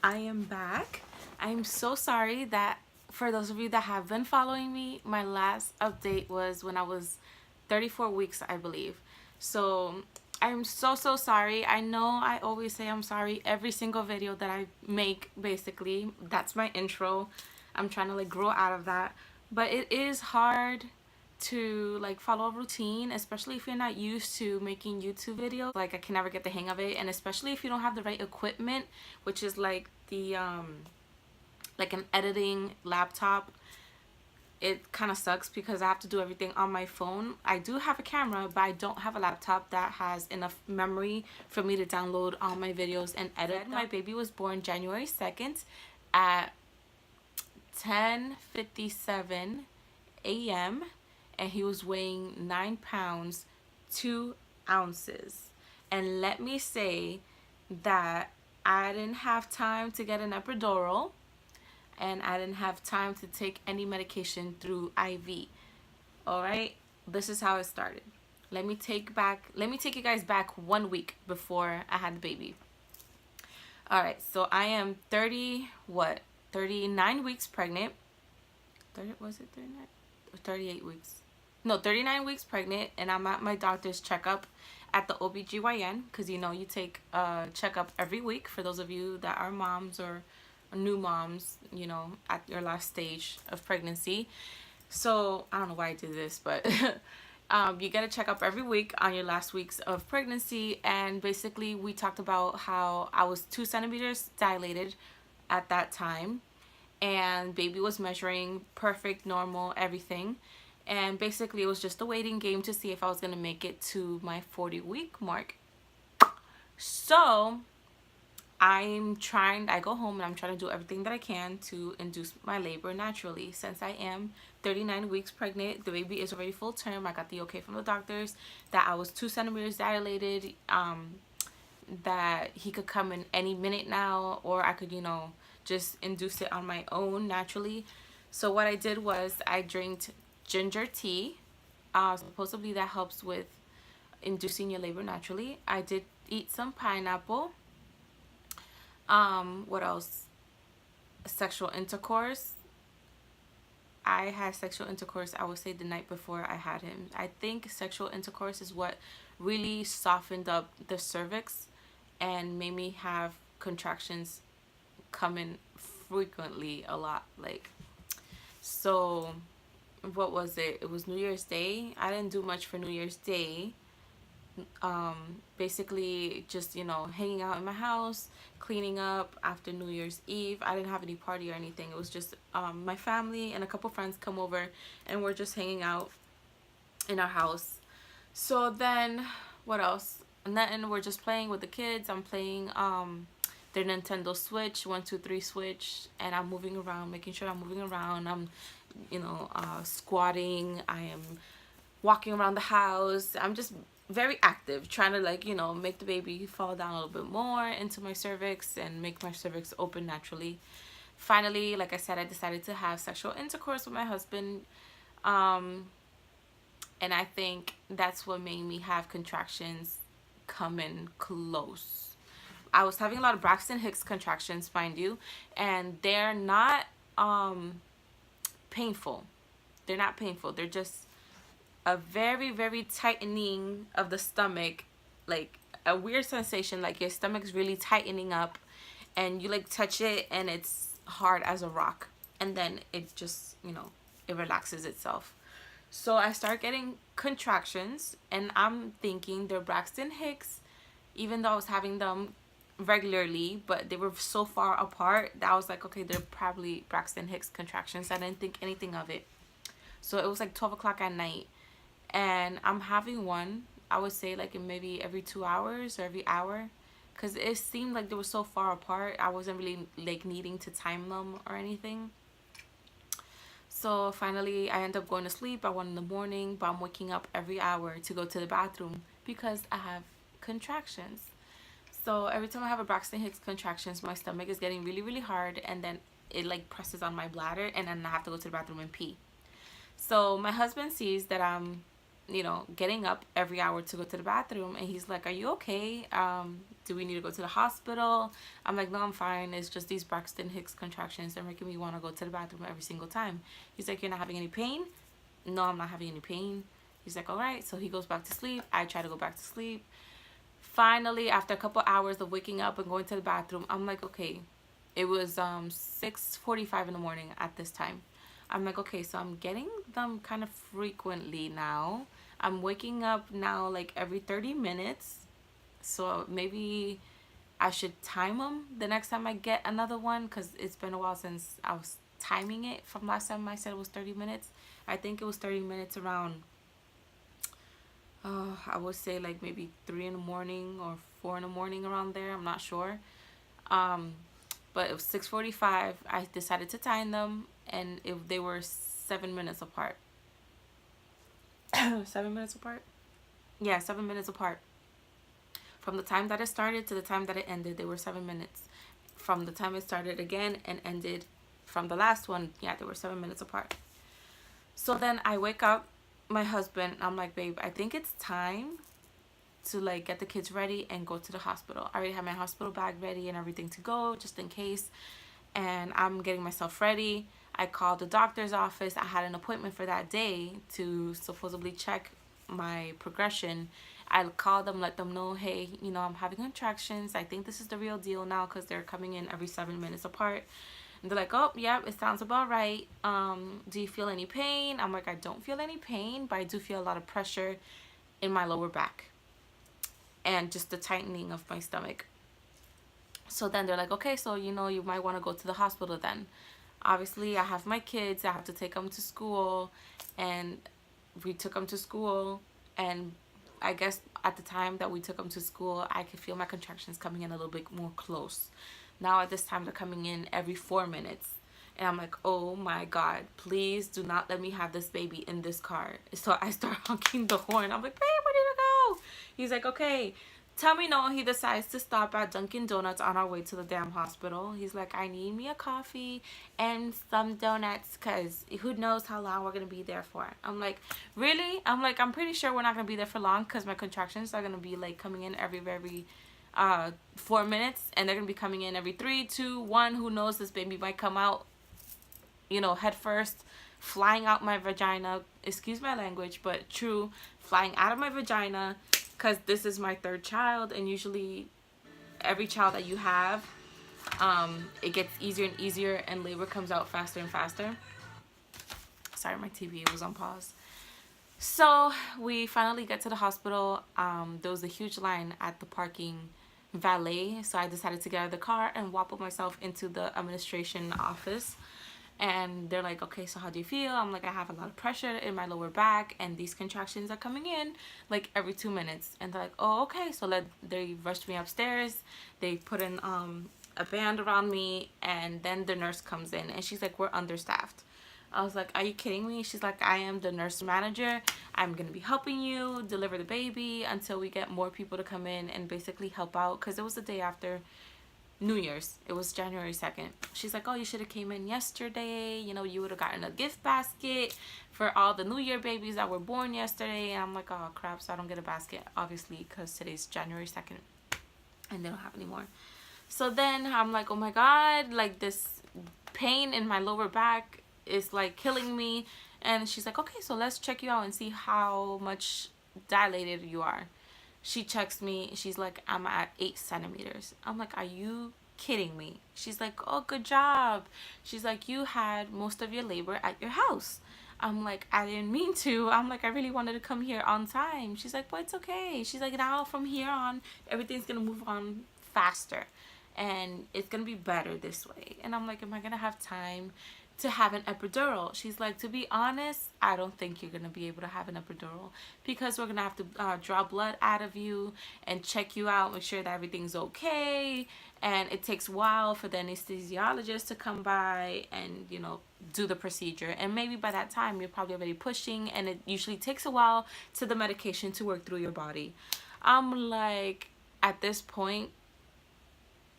I am back. I'm so sorry that for those of you that have been following me, my last update was when I was 34 weeks, I believe. So I'm so sorry. I know I always say I'm sorry every single video that I make, basically. That's my intro. I'm trying to grow out of that. But it is hard to follow a routine, especially if you're not used to making YouTube videos. I can never get the hang of it, and especially if you don't have the right equipment, which is the an editing laptop. It kind of sucks because I have to do everything on my phone. I do have a camera, but I don't have a laptop that has enough memory for me to download all my videos and edit. My baby was born January 2nd at 10:57 a.m. and he was weighing 9 pounds 2 ounces. And let me say that I didn't have time to get an epidural, and I didn't have time to take any medication through IV. All right, this is how it started. Let me take you guys back 1 week before I had the baby. All right, so I am 39 weeks pregnant. Was it 39? 38 weeks. No, 39 weeks pregnant, and I'm at my doctor's checkup at the OBGYN, because you take a checkup every week for those of you that are moms or new moms, at your last stage of pregnancy. So I don't know why I did this, but you get a checkup every week on your last weeks of pregnancy. And basically we talked about how I was 2 centimeters dilated at that time, and baby was measuring perfect, normal, everything. And basically it was just a waiting game to see if I was gonna make it to my 40-week mark. So I go home and I'm trying to do everything that I can to induce my labor naturally. Since I am 39 weeks pregnant, the baby is already full term. I got the okay from the doctors that I was 2 centimeters dilated, that he could come in any minute now, or I could, just induce it on my own naturally. So what I did was I drank ginger tea. Supposedly that helps with inducing your labor naturally. I did eat some pineapple. What else? Sexual intercourse. I had sexual intercourse, I would say, the night before I had him. I think sexual intercourse is what really softened up the cervix and made me have contractions coming frequently, a lot. So what was it? It was New Year's Day. I didn't do much for New Year's Day. Basically just hanging out in my house, cleaning up after New Year's Eve. I didn't have any party or anything. It was just my family and a couple friends come over, and we're just hanging out in our house. So then what else? And then we're just playing with the kids. I'm playing their Nintendo Switch, 1, 2, 3 Switch, and I'm moving around, making sure I'm moving around. I'm squatting. I am walking around the house. I'm just very active, trying to make the baby fall down a little bit more into my cervix and make my cervix open naturally. Finally, like I said, I decided to have sexual intercourse with my husband, and I think that's what made me have contractions coming close. I was having a lot of Braxton Hicks contractions, mind you, and they're not painful. They're not painful. They're just a very tightening of the stomach, a weird sensation, like your stomach's really tightening up, and you touch it and it's hard as a rock, and then it just it relaxes itself. So I start getting contractions, and I'm thinking they're Braxton Hicks, even though I was having them regularly, but they were so far apart that I was like, okay, they're probably Braxton Hicks contractions. I didn't think anything of it. So it was 12 o'clock at night, and I'm having one, I would say in maybe every 2 hours or every hour, because it seemed like they were so far apart. I wasn't really needing to time them or anything. So finally I end up going to sleep at 1 in the morning, but I'm waking up every hour to go to the bathroom because I have contractions. So every time I have a Braxton Hicks contractions, my stomach is getting really hard, and then it presses on my bladder, and then I have to go to the bathroom and pee. So my husband sees that I'm getting up every hour to go to the bathroom. And he's like, are you okay? Do we need to go to the hospital? I'm like, no, I'm fine. It's just these Braxton Hicks contractions. They're making me want to go to the bathroom every single time. He's like, you're not having any pain? No, I'm not having any pain. He's like, all right. So he goes back to sleep. I try to go back to sleep. Finally, after a couple hours of waking up and going to the bathroom, I'm like, okay. It was 6:45 in the morning at this time. I'm like, okay, so I'm getting them kind of frequently now. I'm waking up now like every 30 minutes. So maybe I should time them the next time I get another one, because it's been a while since I was timing it from last time I said it was 30 minutes. I think it was 30 minutes around, I would say like maybe 3 in the morning or 4 in the morning, around there. I'm not sure. But it was 6:45. I decided to time them, and if they were 7 minutes apart. 7 minutes apart? Yeah, 7 minutes apart. From the time that it started to the time that it ended, they were 7 minutes. From the time it started again and ended from the last one, yeah, they were 7 minutes apart. So then I wake up my husband. I'm like, babe, I think it's time to like get the kids ready and go to the hospital. I already have my hospital bag ready and everything to go, just in case. And I'm getting myself ready. I called the doctor's office. I had an appointment for that day to supposedly check my progression. I called them, let them know, hey, I'm having contractions. I think this is the real deal now, because they're coming in every 7 minutes apart. And they're like, oh, yeah, it sounds about right. Do you feel any pain? I'm like, I don't feel any pain, but I do feel a lot of pressure in my lower back and just the tightening of my stomach. So then they're like, okay, so you might want to go to the hospital then. Obviously, I have my kids. I have to take them to school, and we took them to school. And I guess at the time that we took them to school, I could feel my contractions coming in a little bit more close. Now at this time, they're coming in every 4 minutes. And I'm like, oh my God, please do not let me have this baby in this car. So I start honking the horn. I'm like, babe, where did it go? He's like, okay. Tell me no. He decides to stop at Dunkin' Donuts on our way to the damn hospital. He's like, I need me a coffee and some donuts, because who knows how long we're going to be there for. I'm like, really? I'm like, I'm pretty sure we're not going to be there for long, because my contractions are going to be like coming in every 4 minutes, and they're going to be coming in every 3, 2, 1. Who knows? This baby might come out, head first, flying out my vagina. Excuse my language, but true. Flying out of my vagina. Because this is my 3rd child, and usually every child that you have, it gets easier and easier, and labor comes out faster and faster. Sorry, my TV was on pause. So we finally get to the hospital. There was a huge line at the parking valet, so I decided to get out of the car and wobble myself into the administration office. And they're like, okay, so how do you feel? I'm like, I have a lot of pressure in my lower back, and these contractions are coming in like every 2 minutes. And they're like, oh, okay. So they rushed me upstairs. They put in a band around me, and then the nurse comes in, and she's like, we're understaffed. I was like, are you kidding me? She's like, I am the nurse manager. I'm going to be helping you deliver the baby until we get more people to come in and basically help out, because it was the day after New Year's. It was January 2nd. She's like, oh, you should have came in yesterday. You would have gotten a gift basket for all the New Year babies that were born yesterday. And I'm like, oh, crap. So I don't get a basket, obviously, because today's January 2nd. And they don't have any more. So then I'm like, oh, my God. Like, this pain in my lower back is, like, killing me. And she's like, okay, so let's check you out and see how much dilated you are. She checks me. She's like, I'm at 8 centimeters. I'm like, are you kidding me? She's like, oh, good job. She's like, you had most of your labor at your house. I'm like, I didn't mean to. I'm like, I really wanted to come here on time. She's like, well, it's okay. She's like, now from here on, everything's going to move on faster. And it's going to be better this way. And I'm like, am I going to have time to have an epidural? She's like, to be honest, I don't think you're gonna be able to have an epidural, because we're gonna have to draw blood out of you and check you out, make sure that everything's okay, and it takes a while for the anesthesiologist to come by and do the procedure. And maybe by that time you're probably already pushing, and it usually takes a while to the medication to work through your body. I'm like, at this point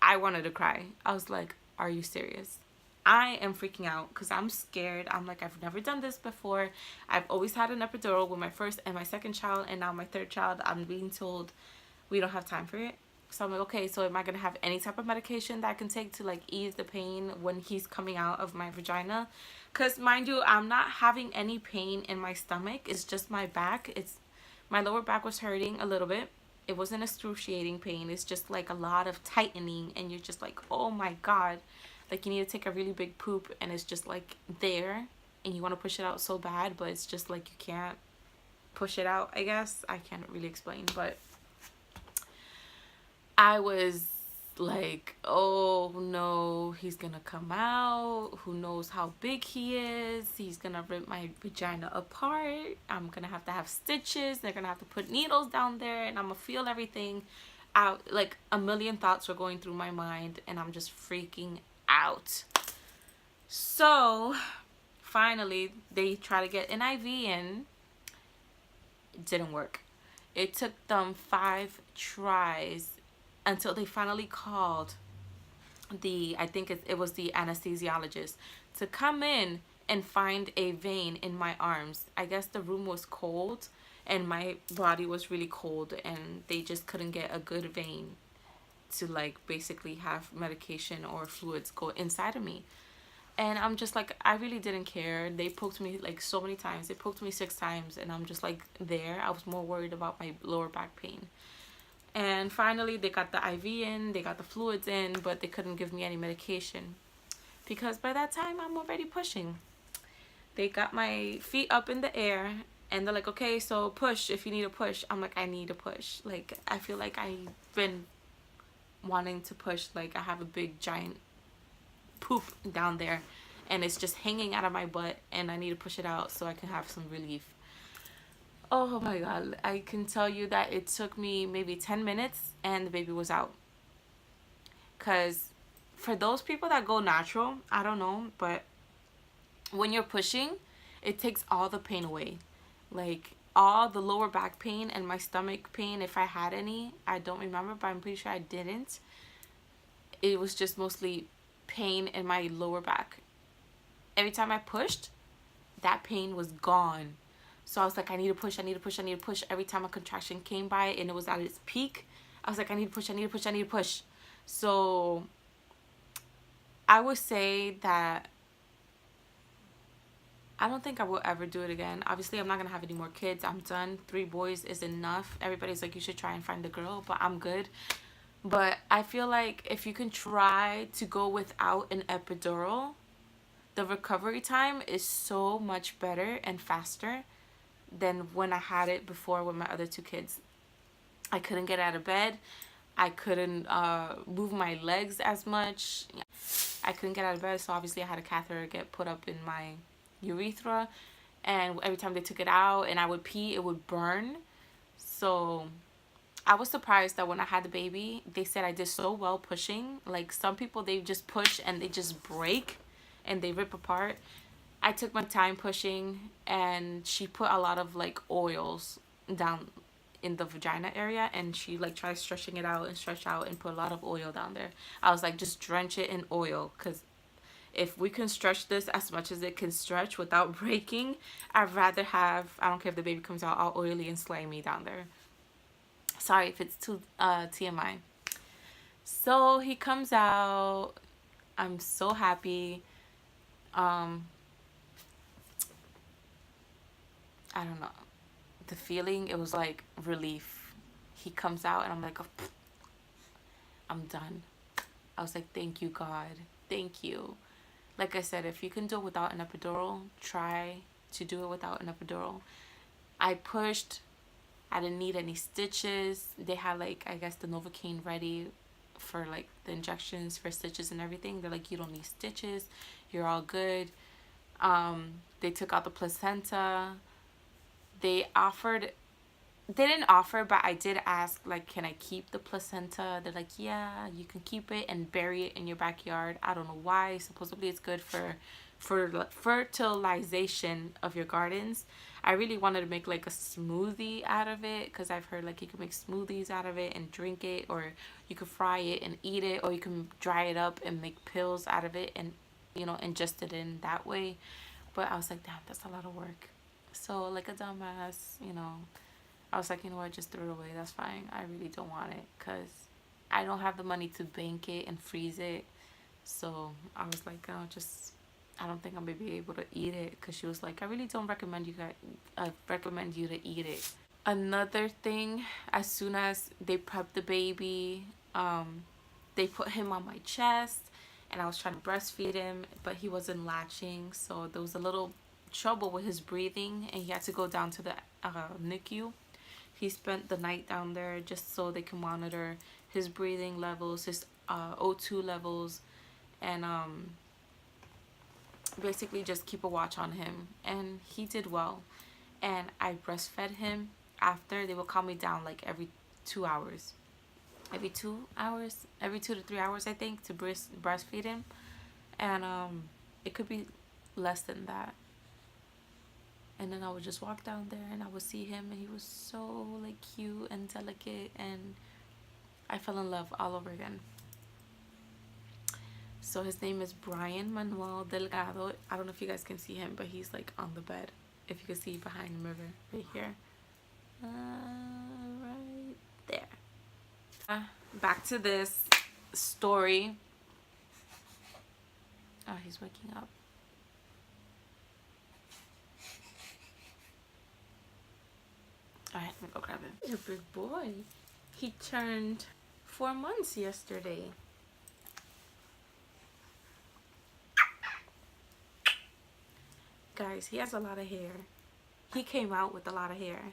I wanted to cry. I was like, are you serious? I am freaking out because I'm scared. I'm like, I've never done this before. I've always had an epidural with my first and my second child, and now my third child, I'm being told we don't have time for it. So I'm like, okay, so am I gonna have any type of medication that I can take to like ease the pain when he's coming out of my vagina? Because mind you, I'm not having any pain in my stomach. It's just my back. It's my lower back was hurting a little bit. It wasn't excruciating pain. It's just like a lot of tightening, and you're just like, oh my god, like you need to take a really big poop, and it's just like there, and you want to push it out so bad, but it's just like you can't push it out. I guess I can't really explain, but I was like, oh no, he's gonna come out. Who knows how big he is? He's gonna rip my vagina apart. I'm gonna have stitches. They're gonna have to put needles down there, and I'm gonna feel everything out. Like a million thoughts were going through my mind, and I'm just freaking out. So finally, they try to get an IV in. It didn't work. It took them 5 tries until they finally called I think it was the anesthesiologist to come in and find a vein in my arms. I guess the room was cold and my body was really cold, and they just couldn't get a good vein to like basically have medication or fluids go inside of me. And I'm just like, I really didn't care. They poked me like so many times. They poked me 6 times, and I'm just like there. I was more worried about my lower back pain. And finally, they got the IV in, they got the fluids in, but they couldn't give me any medication because by that time, I'm already pushing. They got my feet up in the air, and they're like, okay, so push if you need a push. I'm like, I need a push. Like, I feel like I've been wanting to push. Like, I have a big, giant poop down there, and it's just hanging out of my butt, and I need to push it out so I can have some relief. Oh my god, I can tell you that it took me maybe 10 minutes and the baby was out. Because for those people that go natural, I don't know, but when you're pushing, it takes all the pain away. Like all the lower back pain and my stomach pain, if I had any, I don't remember, but I'm pretty sure I didn't. It was just mostly pain in my lower back. Every time I pushed, that pain was gone. So I was like, I need to push, I need to push, I need to push. Every time a contraction came by and it was at its peak, I was like, I need to push, I need to push, I need to push. So I would say that I don't think I will ever do it again. Obviously, I'm not going to have any more kids. I'm done. 3 boys is enough. Everybody's like, you should try and find a girl, but I'm good. But I feel like if you can try to go without an epidural, the recovery time is so much better and faster than when I had it before with my other 2 kids. I couldn't get out of bed. I couldn't move my legs as much. I couldn't get out of bed, so obviously I had a catheter get put up in my urethra, and every time they took it out and I would pee, it would burn. So I was surprised that when I had the baby, they said I did so well pushing. Like some people, they just push and they just break and they rip apart. I took my time pushing, and she put a lot of like oils down in the vagina area, and she like tried stretching it out and stretch out and put a lot of oil down there. I was like, just drench it in oil, because if we can stretch this as much as it can stretch without breaking, I'd rather have, I don't care if the baby comes out all oily and slimy down there. Sorry if it's too TMI. So he comes out. I'm so happy. I don't know, the feeling, it was like relief. He comes out and I'm like, oh, I'm done. I was like, thank you, God, thank you. Like I said, if you can do it without an epidural, try to do it without an epidural. I pushed. I didn't need any stitches. They had like, I guess, the Novocaine ready for like the injections for stitches and everything. They're like, you don't need stitches, you're all good. They took out the placenta. They didn't offer, but I did ask, like, can I keep the placenta? They're like, yeah, you can keep it and bury it in your backyard. I don't know why. Supposedly it's good for fertilization of your gardens. I really wanted to make like a smoothie out of it, because I've heard like you can make smoothies out of it and drink it, or you can fry it and eat it, or you can dry it up and make pills out of it and you know, ingest it in that way. But I was like, damn, that's a lot of work. So like a dumbass, you know, I was like, you know what, just throw it away. That's fine. I really don't want it because I don't have the money to bank it and freeze it. So I was like, oh, just, I don't think I'm gonna be able to eat it. Because she was like, I really don't recommend you guys, recommend you to eat it. Another thing, as soon as they prepped the baby, they put him on my chest and I was trying to breastfeed him, but he wasn't latching, so there was a little trouble with his breathing and he had to go down to the NICU. He spent the night down there just so they can monitor his breathing levels, his O2 levels, and basically just keep a watch on him. And he did well. And I breastfed him. After, they will calm me down like every 2 hours. Every 2 hours? Every 2 to 3 hours, I think, to breastfeed him. And it could be less than that. And then I would just walk down there and I would see him, and he was so like cute and delicate, and I fell in love all over again. So his name is Bryan Manuel Delgado. I don't know if you guys can see him, but he's like on the bed. If you can see behind the mirror right here. Right there. Back to this story. Oh, he's waking up. Alright, let me go grab him. You're a big boy. He turned 4 months yesterday. Guys, he has a lot of hair. He came out with a lot of hair.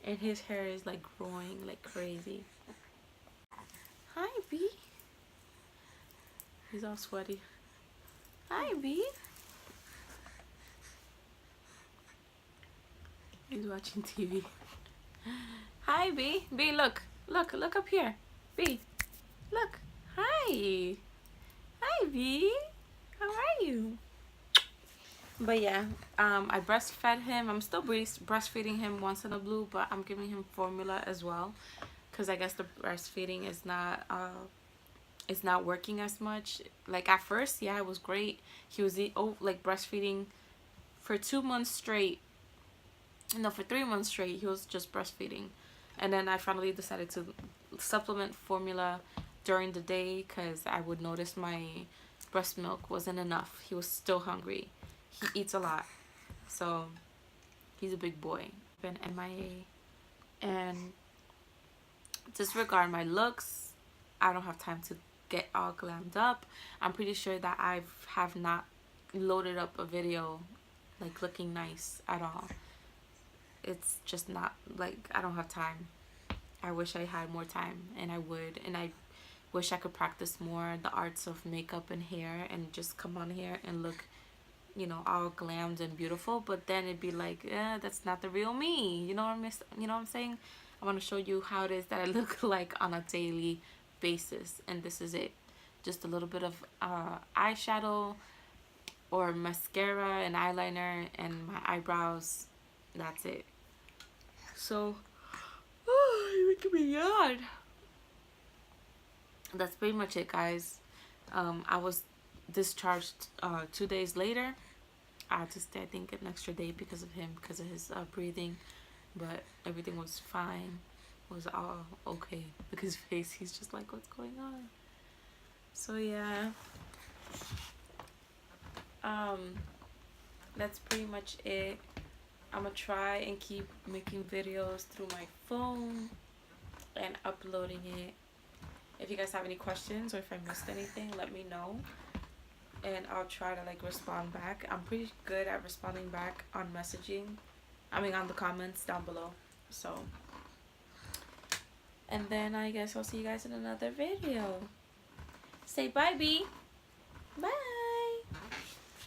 And his hair is like growing like crazy. Hi, B. He's all sweaty. Hi, B. He's watching TV. Hi, B. B, look. Look up here. B, look. Hi. Hi, B. How are you? But yeah, I breastfed him. I'm still breastfeeding him once in a blue, but I'm giving him formula as well, because I guess the breastfeeding is not it's not working as much. Like at first, yeah, it was great. He was like breastfeeding for 2 months straight. No, for 3 months straight, he was just breastfeeding. And then I finally decided to supplement formula during the day, because I would notice my breast milk wasn't enough. He was still hungry. He eats a lot. So he's a big boy. Been MIA. And disregard my looks. I don't have time to get all glammed up. I'm pretty sure that I have not loaded up a video like looking nice at all. It's just not, like, I don't have time. I wish I had more time, and I would. And I wish I could practice more the arts of makeup and hair and just come on here and look, you know, all glammed and beautiful. But then it'd be like, that's not the real me. You know what I'm saying? I want to show you how it is that I look like on a daily basis. And this is it. Just a little bit of eyeshadow or mascara and eyeliner and my eyebrows. That's it. So, you're making me yawn. That's pretty much it, guys. I was discharged 2 days later. I had to stay, I think, an extra day because of him, because of his breathing. But everything was fine. It was all okay. Look at his face. He's just like, what's going on? So, yeah. That's pretty much it. I'm gonna try and keep making videos through my phone and uploading it. If you guys have any questions or if I missed anything, let me know, and I'll try to like respond back. I'm pretty good at responding back on messaging, on the comments down below. So, and then I guess I'll see you guys in another video. Say bye, B. Bye.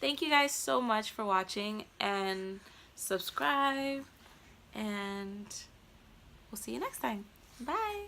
Thank you guys so much for watching, and subscribe, and we'll see you next time. Bye.